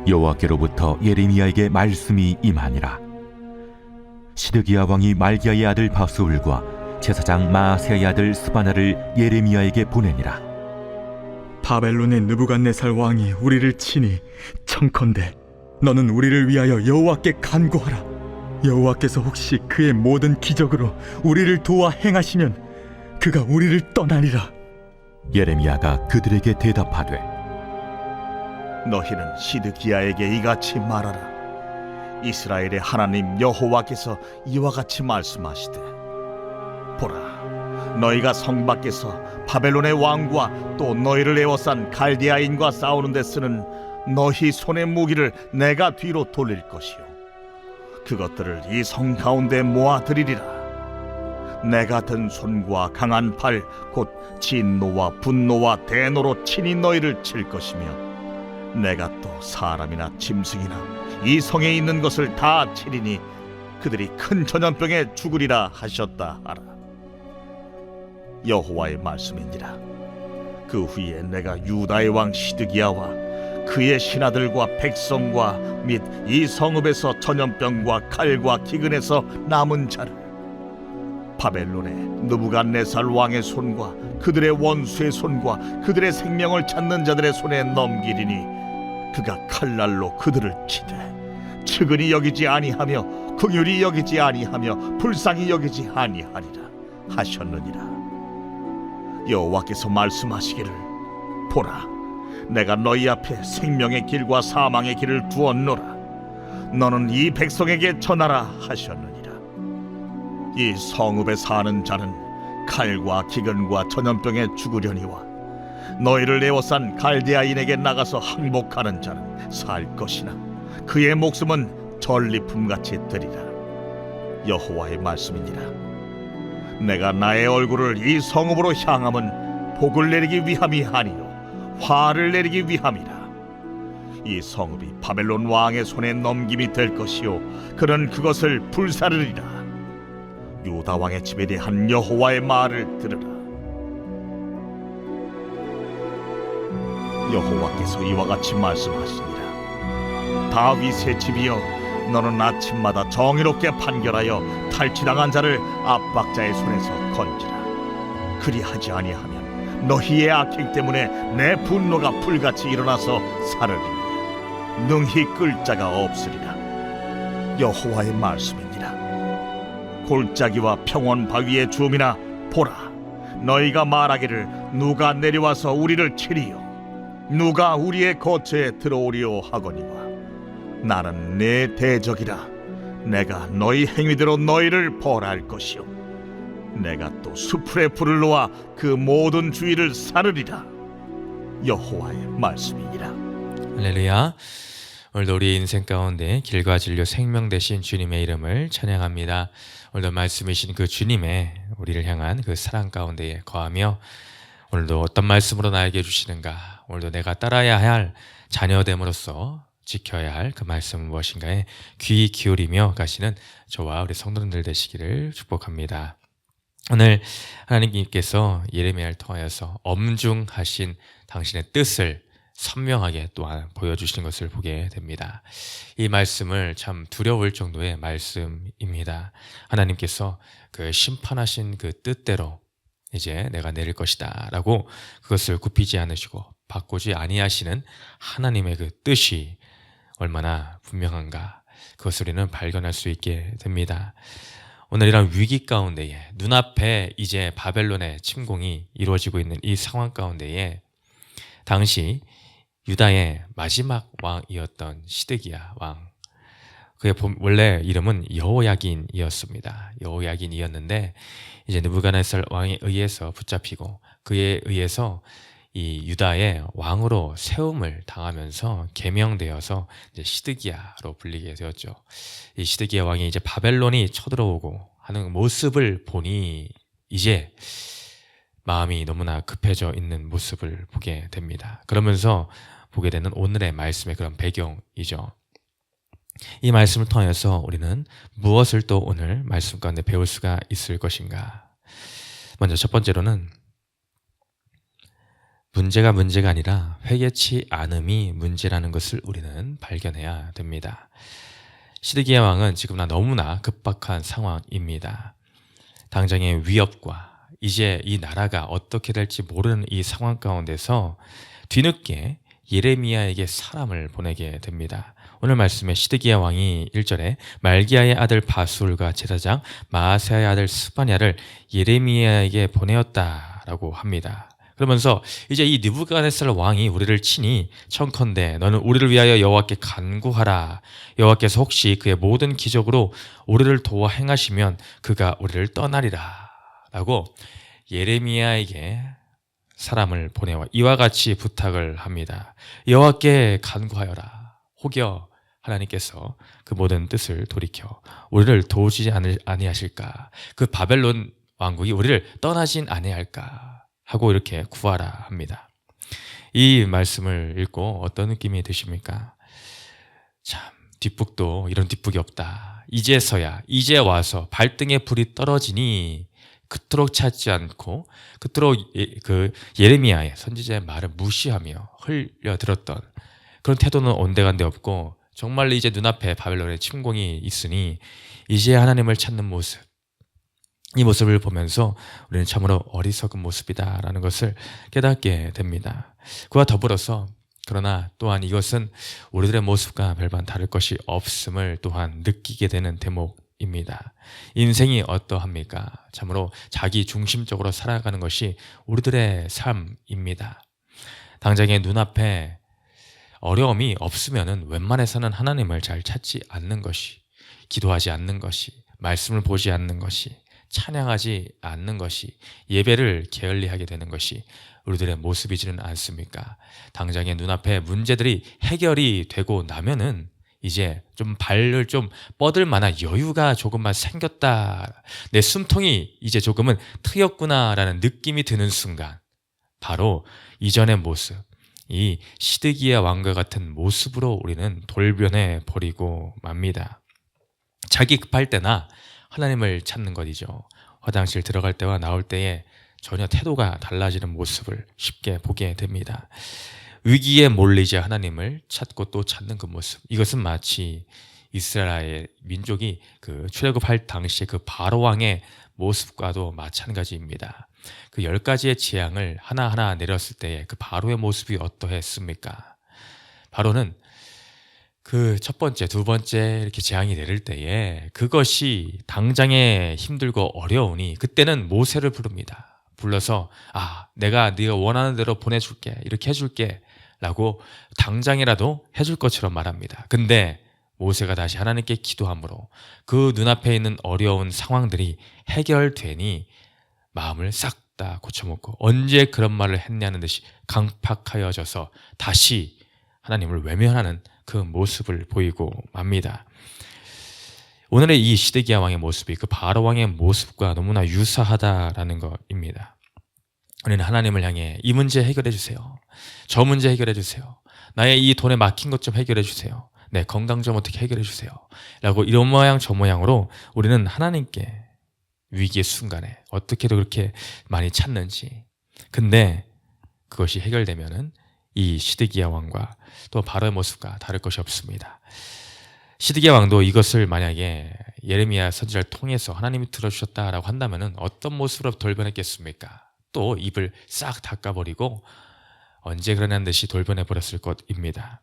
여호와께로부터 예레미야에게 말씀이 임하니라. 시드기야 왕이 말기야의 아들 바수울과 제사장 마아세야의 아들 스바나를 예레미야에게 보내니라. 바벨론의 느부갓네살 왕이 우리를 치니 청컨대 너는 우리를 위하여 여호와께 간구하라. 여호와께서 혹시 그의 모든 기적으로 우리를 도와 행하시면 그가 우리를 떠나리라. 예레미야가 그들에게 대답하되 너희는 시드기야에게 이같이 말하라. 이스라엘의 하나님 여호와께서 이와 같이 말씀하시되, 보라, 너희가 성 밖에서 바벨론의 왕과 또 너희를 에워싼 갈대아인과 싸우는 데 쓰는 너희 손의 무기를 내가 뒤로 돌릴 것이요 그것들을 이 성 가운데 모아들이리라. 내가 든 손과 강한 팔 곧 진노와 분노와 대노로 친히 너희를 칠 것이며, 내가 또 사람이나 짐승이나 이 성에 있는 것을 다 치리니 그들이 큰 전염병에 죽으리라 하셨다 하라. 여호와의 말씀이니라. 그 후에 내가 유다의 왕 시드기야와 그의 신하들과 백성과 및 이 성읍에서 전염병과 칼과 기근에서 남은 자를 바벨론의 느부갓네살 왕의 손과 그들의 원수의 손과 그들의 생명을 찾는 자들의 손에 넘기리니 그가 칼날로 그들을 치되 측은히 여기지 아니하며 긍휼히 여기지 아니하며 불쌍히 여기지 아니하리라 하셨느니라. 여호와께서 말씀하시기를, 보라, 내가 너희 앞에 생명의 길과 사망의 길을 두었노라. 너는 이 백성에게 전하라 하셨느니라. 이 성읍에 사는 자는 칼과 기근과 전염병에 죽으려니와 너희를 에워싼 갈대아인에게 나가서 항복하는 자는 살 것이나 그의 목숨은 전리품같이 되리라. 여호와의 말씀이니라. 내가 나의 얼굴을 이 성읍으로 향함은 복을 내리기 위함이 아니요 화를 내리기 위함이라. 이 성읍이 바벨론 왕의 손에 넘김이 될 것이요 그는 그것을 불사르리라. 유다 왕의 집에 대한 여호와의 말을 들으라. 여호와께서 이와 같이 말씀하시니라. 다윗의 집이여, 너는 아침마다 정의롭게 판결하여 탈취당한 자를 압박자의 손에서 건지라. 그리하지 아니하면 너희의 악행 때문에 내 분노가 불같이 일어나서 사르리니 능히 끌 자가 없으리라. 여호와의 말씀이니라. 골짜기와 평원 바위의 주음이나 보라, 너희가 말하기를 누가 내려와서 우리를 치리요 누가 우리의 거처에 들어오리요 하거니와 나는 내 대적이라. 내가 너희 행위대로 너희를 벌할 것이요 내가 또 수풀에 불을 놓아 그 모든 주위를 사르리라. 여호와의 말씀이니라. 할렐루야. 오늘도 우리 인생 가운데 길과 진료 생명 되신 주님의 이름을 찬양합니다. 오늘도 말씀이신 그 주님의 우리를 향한 그 사랑 가운데에 거하며 오늘도 어떤 말씀으로 나에게 주시는가, 오늘도 내가 따라야 할 자녀됨으로써 지켜야 할 그 말씀은 무엇인가에 귀 기울이며 가시는 저와 우리 성도님들 되시기를 축복합니다. 오늘 하나님께서 예레미야를 통하여서 엄중하신 당신의 뜻을 선명하게 또한 보여주시는 것을 보게 됩니다. 이 말씀을 참 두려울 정도의 말씀입니다. 하나님께서 그 심판하신 그 뜻대로 이제 내가 내릴 것이다 라고 그것을 굽히지 않으시고 바꾸지 아니하시는 하나님의 그 뜻이 얼마나 분명한가, 그것을 우리는 발견할 수 있게 됩니다. 오늘 이런 위기 가운데에 눈앞에 이제 바벨론의 침공이 이루어지고 있는 이 상황 가운데에 당시 유다의 마지막 왕이었던 시드기야 왕, 그의 원래 이름은 여호야긴이었습니다. 여호야긴이었는데 이제 느부갓네살 왕에 의해서 붙잡히고 그에 의해서 이 유다의 왕으로 세움을 당하면서 개명되어서 이제 시드기야로 불리게 되었죠. 이 시드기야 왕이 이제 바벨론이 쳐들어오고 하는 모습을 보니 이제 마음이 너무나 급해져 있는 모습을 보게 됩니다. 그러면서 보게 되는 오늘의 말씀의 그런 배경이죠. 이 말씀을 통해서 우리는 무엇을 또 오늘 말씀 가운데 배울 수가 있을 것인가? 먼저 첫 번째로는 문제가 문제가 아니라 회개치 않음이 문제라는 것을 우리는 발견해야 됩니다. 시드기야 왕은 지금 너무나 급박한 상황입니다. 당장의 위협과 이제 이 나라가 어떻게 될지 모르는 이 상황 가운데서 뒤늦게 예레미야에게 사람을 보내게 됩니다. 오늘 말씀에 시드기야 왕이 1절에 말기야의 아들 바술과 제사장 마아세야의 아들 스바냐를 예레미야에게 보내었다라고 합니다. 그러면서 이제 이 느부갓네살 왕이 우리를 치니 청컨대 너는 우리를 위하여 여호와께 간구하라. 여호와께서 혹시 그의 모든 기적으로 우리를 도와 행하시면 그가 우리를 떠나리라 라고 예레미야에게 사람을 보내와 이와 같이 부탁을 합니다. 여호와께 간구하여라. 혹여 하나님께서 그 모든 뜻을 돌이켜 우리를 도우지 아니하실까? 그 바벨론 왕국이 우리를 떠나진 아니할까? 하고 이렇게 구하라 합니다. 이 말씀을 읽고 어떤 느낌이 드십니까? 참 뒷북도 이런 뒷북이 없다. 이제서야 이제 와서 발등에 불이 떨어지니 그토록 찾지 않고 그토록 그 예레미야의 선지자의 말을 무시하며 흘려들었던 그런 태도는 온데간데 없고 정말로 이제 눈앞에 바벨론의 침공이 있으니 이제 하나님을 찾는 모습, 이 모습을 보면서 우리는 참으로 어리석은 모습이다라는 것을 깨닫게 됩니다. 그와 더불어서 그러나 또한 이것은 우리들의 모습과 별반 다를 것이 없음을 또한 느끼게 되는 대목입니다. 인생이 어떠합니까? 참으로 자기 중심적으로 살아가는 것이 우리들의 삶입니다. 당장의 눈앞에 어려움이 없으면은 웬만해서는 하나님을 잘 찾지 않는 것이, 기도하지 않는 것이, 말씀을 보지 않는 것이, 찬양하지 않는 것이, 예배를 게을리하게 되는 것이 우리들의 모습이지는 않습니까? 당장의 눈앞에 문제들이 해결이 되고 나면은 이제 좀 발을 좀 뻗을 만한 여유가 조금만 생겼다, 내 숨통이 이제 조금은 트였구나라는 느낌이 드는 순간 바로 이전의 모습, 이 시드기야 왕과 같은 모습으로 우리는 돌변해 버리고 맙니다. 자기 급할 때나 하나님을 찾는 것이죠. 화장실 들어갈 때와 나올 때에 전혀 태도가 달라지는 모습을 쉽게 보게 됩니다. 위기에 몰리자 하나님을 찾고 또 찾는 그 모습, 이것은 마치 이스라엘 민족이 그 출애굽할 당시에 그 바로 왕의 모습과도 마찬가지입니다. 그 10가지의 재앙을 하나하나 내렸을 때에 그 바로의 모습이 어떠했습니까? 바로는 그 첫 번째, 두 번째 이렇게 재앙이 내릴 때에 그것이 당장에 힘들고 어려우니 그때는 모세를 부릅니다. 불러서 내가 네가 원하는 대로 보내줄게, 이렇게 해줄게 라고 당장이라도 해줄 것처럼 말합니다. 근데 모세가 다시 하나님께 기도함으로 그 눈앞에 있는 어려운 상황들이 해결되니 마음을 싹 다 고쳐먹고 언제 그런 말을 했냐는 듯이 강팍하여져서 다시 하나님을 외면하는 그 모습을 보이고 맙니다. 오늘의 이 시드기야 왕의 모습이 그 바로 왕의 모습과 너무나 유사하다라는 것입니다. 우리는 하나님을 향해 이 문제 해결해 주세요. 저 문제 해결해 주세요. 나의 이 돈에 막힌 것 좀 해결해 주세요. 내 건강 좀 어떻게 해결해 주세요. 라고 이런 모양 저 모양으로 우리는 하나님께 위기의 순간에 어떻게도 그렇게 많이 찾는지. 근데 그것이 해결되면은 이 시드기야 왕과 또 바로의 모습과 다를 것이 없습니다. 시드기야 왕도 이것을 만약에 예레미야 선지자를 통해서 하나님이 들어주셨다라고 한다면은 어떤 모습으로 돌변했겠습니까? 또 입을 싹 닦아버리고 언제 그러냐는 듯이 돌변해 버렸을 것입니다.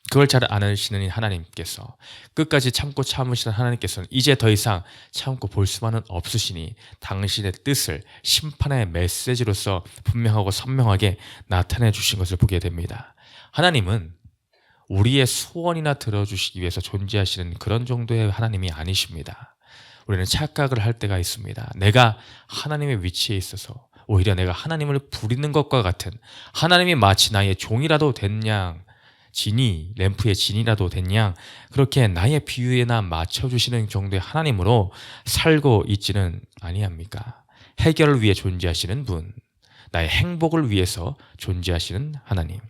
그걸 잘 아시는 하나님께서, 끝까지 참고 참으시는 하나님께서는 이제 더 이상 참고 볼 수만은 없으시니 당신의 뜻을 심판의 메시지로서 분명하고 선명하게 나타내 주신 것을 보게 됩니다. 하나님은 우리의 소원이나 들어주시기 위해서 존재하시는 그런 정도의 하나님이 아니십니다. 우리는 착각을 할 때가 있습니다. 내가 하나님의 위치에 있어서 오히려 내가 하나님을 부리는 것과 같은, 하나님이 마치 나의 종이라도 된 양, 램프의 진이라도 된 양, 그렇게 나의 비유에나 맞춰주시는 정도의 하나님으로 살고 있지는 아니합니까? 해결을 위해 존재하시는 분, 나의 행복을 위해서 존재하시는 하나님,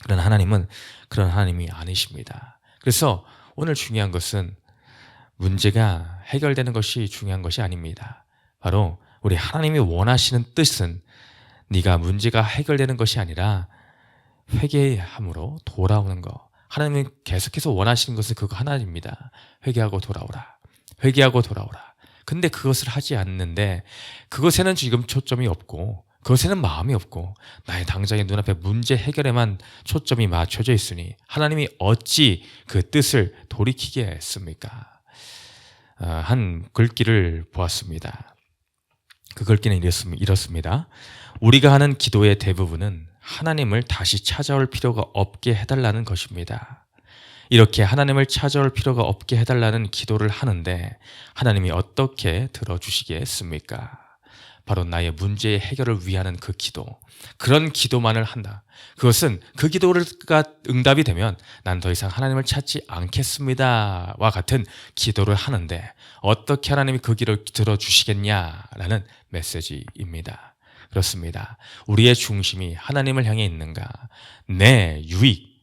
그런 하나님은 그런 하나님이 아니십니다. 그래서 오늘 중요한 것은 문제가 해결되는 것이 중요한 것이 아닙니다. 바로 우리 하나님이 원하시는 뜻은 네가 문제가 해결되는 것이 아니라 회개함으로 돌아오는 거. 하나님은 계속해서 원하시는 것은 그거 하나입니다. 회개하고 돌아오라. 회개하고 돌아오라. 근데 그것을 하지 않는데 그것에는 지금 초점이 없고 그것에는 마음이 없고 나의 당장의 눈앞에 문제 해결에만 초점이 맞춰져 있으니 하나님이 어찌 그 뜻을 돌이키게 했습니까? 한 글귀를 보았습니다. 그 글귀는 이렇습니다. 우리가 하는 기도의 대부분은 하나님을 다시 찾아올 필요가 없게 해달라는 것입니다. 이렇게 하나님을 찾아올 필요가 없게 해달라는 기도를 하는데 하나님이 어떻게 들어주시겠습니까? 바로 나의 문제의 해결을 위하는 그 기도, 그런 기도만을 한다. 그것은 그 기도가 응답이 되면 난 더 이상 하나님을 찾지 않겠습니다와 같은 기도를 하는데 어떻게 하나님이 그 기도를 들어주시겠냐라는 메시지입니다. 그렇습니다. 우리의 중심이 하나님을 향해 있는가? 내 유익,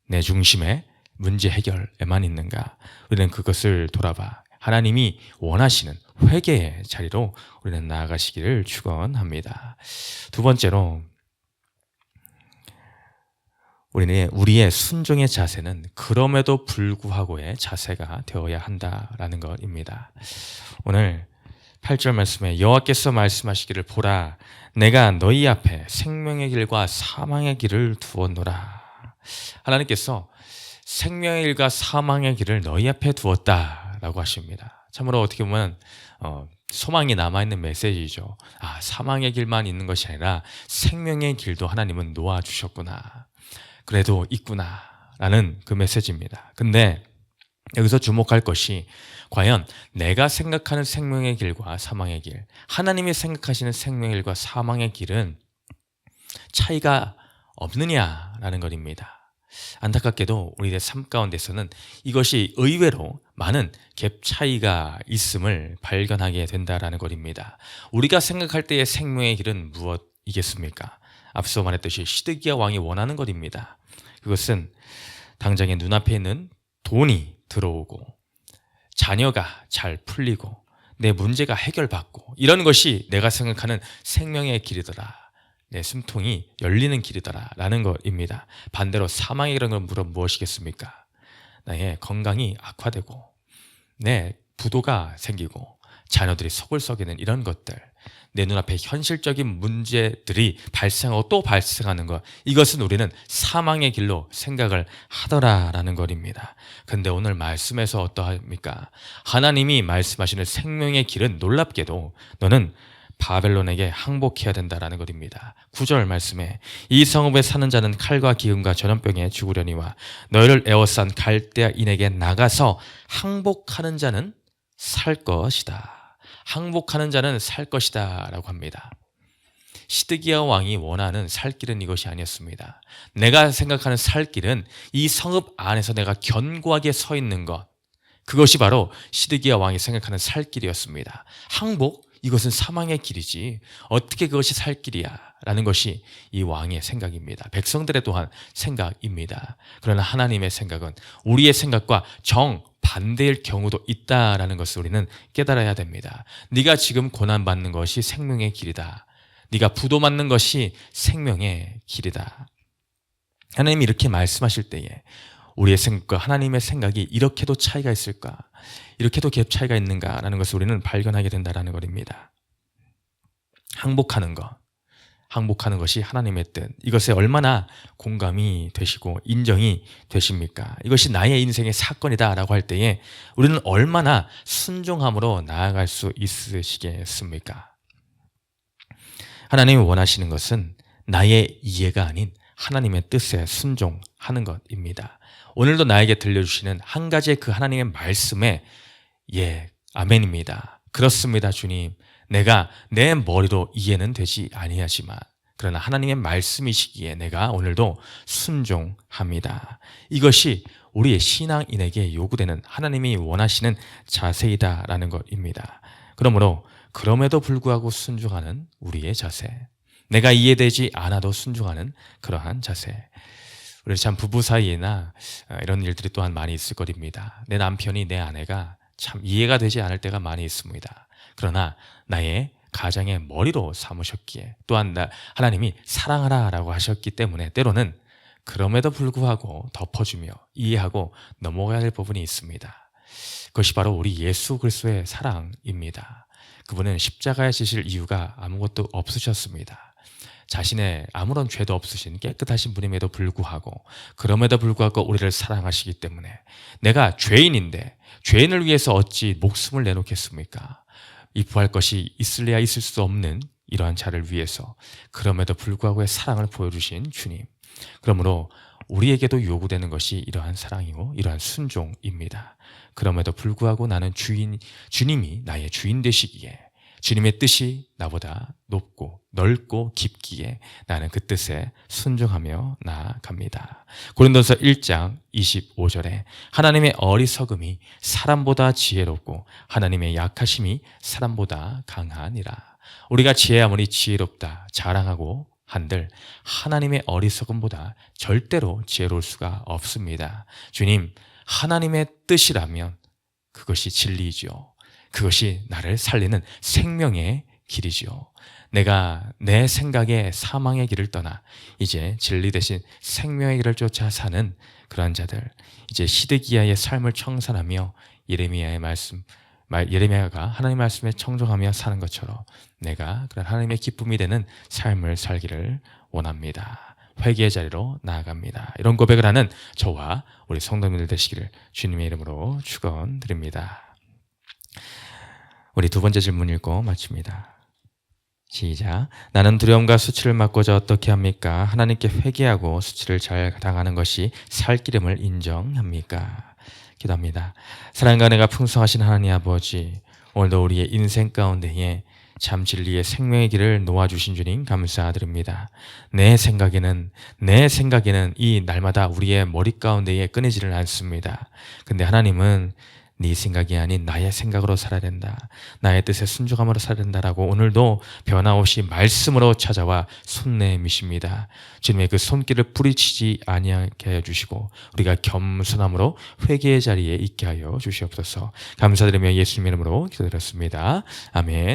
내 중심에 문제 해결에만 있는가? 우리는 그것을 돌아봐 하나님이 원하시는 회개의 자리로 우리는 나아가시기를 축원합니다. 두 번째로 우리의 순종의 자세는 그럼에도 불구하고의 자세가 되어야 한다라는 것입니다. 오늘 8절 말씀에 여호와께서 말씀하시기를 보라 내가 너희 앞에 생명의 길과 사망의 길을 두었노라. 하나님께서 생명의 길과 사망의 길을 너희 앞에 두었다라고 하십니다. 참으로 어떻게 보면 소망이 남아있는 메시지죠. 사망의 길만 있는 것이 아니라 생명의 길도 하나님은 놓아주셨구나. 그래도 있구나 라는 그 메시지입니다. 근데 여기서 주목할 것이 과연 내가 생각하는 생명의 길과 사망의 길, 하나님이 생각하시는 생명의 길과 사망의 길은 차이가 없느냐라는 것입니다. 안타깝게도 우리의 삶 가운데서는 이것이 의외로 많은 갭 차이가 있음을 발견하게 된다라는 것입니다. 우리가 생각할 때의 생명의 길은 무엇이겠습니까? 앞서 말했듯이 시드기야 왕이 원하는 것입니다. 그것은 당장의 눈앞에 있는 돈이 들어오고 자녀가 잘 풀리고 내 문제가 해결받고 이런 것이 내가 생각하는 생명의 길이더라. 내 숨통이 열리는 길이더라 라는 것입니다. 반대로 사망의 길은 무엇이겠습니까? 나의 건강이 악화되고 내 부도가 생기고 자녀들이 속을 썩이는 이런 것들, 내 눈앞에 현실적인 문제들이 발생하고 또 발생하는 것, 이것은 우리는 사망의 길로 생각을 하더라라는 것입니다. 근데 오늘 말씀에서 어떠합니까? 하나님이 말씀하시는 생명의 길은 놀랍게도 너는 바벨론에게 항복해야 된다라는 것입니다. 9절 말씀에 이 성읍에 사는 자는 칼과 기근과 전염병에 죽으려니와 너희를 에워싼 갈대아인에게 나가서 항복하는 자는 살 것이다. 항복하는 자는 살 것이다 라고 합니다. 시드기야 왕이 원하는 살 길은 이것이 아니었습니다. 내가 생각하는 살 길은 이 성읍 안에서 내가 견고하게 서 있는 것, 그것이 바로 시드기야 왕이 생각하는 살 길이었습니다. 항복? 이것은 사망의 길이지 어떻게 그것이 살 길이야 라는 것이 이 왕의 생각입니다. 백성들의 또한 생각입니다. 그러나 하나님의 생각은 우리의 생각과 정반대일 경우도 있다라는 것을 우리는 깨달아야 됩니다. 네가 지금 고난받는 것이 생명의 길이다. 네가 부도 맞는 것이 생명의 길이다. 하나님이 이렇게 말씀하실 때에 우리의 생각과 하나님의 생각이 이렇게도 차이가 있을까? 이렇게도 갭 차이가 있는가라는 것을 우리는 발견하게 된다는 것입니다. 항복하는 것, 항복하는 것이 하나님의 뜻, 이것에 얼마나 공감이 되시고 인정이 되십니까? 이것이 나의 인생의 사건이다라고 할 때에 우리는 얼마나 순종함으로 나아갈 수 있으시겠습니까? 하나님이 원하시는 것은 나의 이해가 아닌 하나님의 뜻에 순종하는 것입니다. 오늘도 나에게 들려주시는 한 가지의 그 하나님의 말씀에 아멘입니다. 그렇습니다, 주님. 내가 내 머리로 이해는 되지 아니하지만 그러나 하나님의 말씀이시기에 내가 오늘도 순종합니다. 이것이 우리의 신앙인에게 요구되는 하나님이 원하시는 자세이다라는 것입니다. 그러므로 그럼에도 불구하고 순종하는 우리의 자세, 내가 이해되지 않아도 순종하는 그러한 자세. 우리 참 부부 사이에나 이런 일들이 또한 많이 있을 것입니다. 내 남편이, 내 아내가 참 이해가 되지 않을 때가 많이 있습니다. 그러나 나의 가정의 머리로 삼으셨기에, 또한 하나님이 사랑하라라고 하셨기 때문에 때로는 그럼에도 불구하고 덮어주며 이해하고 넘어가야 될 부분이 있습니다. 그것이 바로 우리 예수 그리스도의 사랑입니다. 그분은 십자가에 지실 이유가 아무것도 없으셨습니다. 자신의 아무런 죄도 없으신 깨끗하신 분임에도 불구하고, 그럼에도 불구하고 우리를 사랑하시기 때문에, 내가 죄인인데 죄인을 위해서 어찌 목숨을 내놓겠습니까? 이 부할 것이 있을래야 있을 수 없는 이러한 자를 위해서 그럼에도 불구하고의 사랑을 보여주신 주님. 그러므로 우리에게도 요구되는 것이 이러한 사랑이고 이러한 순종입니다. 그럼에도 불구하고 나는 주님이 나의 주인 되시기에, 주님의 뜻이 나보다 높고 넓고 깊기에 나는 그 뜻에 순종하며 나아갑니다. 고린도서 1장 25절에 하나님의 어리석음이 사람보다 지혜롭고 하나님의 약하심이 사람보다 강하니라. 우리가 아무리 지혜롭다 자랑하고 한들 하나님의 어리석음보다 절대로 지혜로울 수가 없습니다. 주님, 하나님의 뜻이라면 그것이 진리이죠. 그것이 나를 살리는 생명의 길이죠. 내가 내 생각에 사망의 길을 떠나 이제 진리 대신 생명의 길을 쫓아 사는 그런 자들, 이제 시드기야의 삶을 청산하며 예레미야가 하나님의 말씀에 청종하며 사는 것처럼 내가 그런 하나님의 기쁨이 되는 삶을 살기를 원합니다. 회개의 자리로 나아갑니다. 이런 고백을 하는 저와 우리 성도님들 되시기를 주님의 이름으로 축원드립니다. 우리 두 번째 질문 읽고 마칩니다. 시작. 나는 두려움과 수치를 막고자 어떻게 합니까? 하나님께 회개하고 수치를 잘 당하는 것이 살 기름을 인정합니까? 기도합니다. 사랑과 은혜가 풍성하신 하나님 아버지, 오늘도 우리의 인생 가운데에 참 진리의 생명의 길을 놓아주신 주님 감사드립니다. 내 생각에는 이 날마다 우리의 머리 가운데에 끊이지를 않습니다. 근데 하나님은 네 생각이 아닌 나의 생각으로 살아야 된다, 나의 뜻에 순종함으로 살아야 된다라고 오늘도 변함없이 말씀으로 찾아와 손 내미십니다. 주님의 그 손길을 뿌리치지 아니하게 해주시고 우리가 겸손함으로 회개의 자리에 있게 하여 주시옵소서. 감사드리며 예수님 이름으로 기도드렸습니다. 아멘.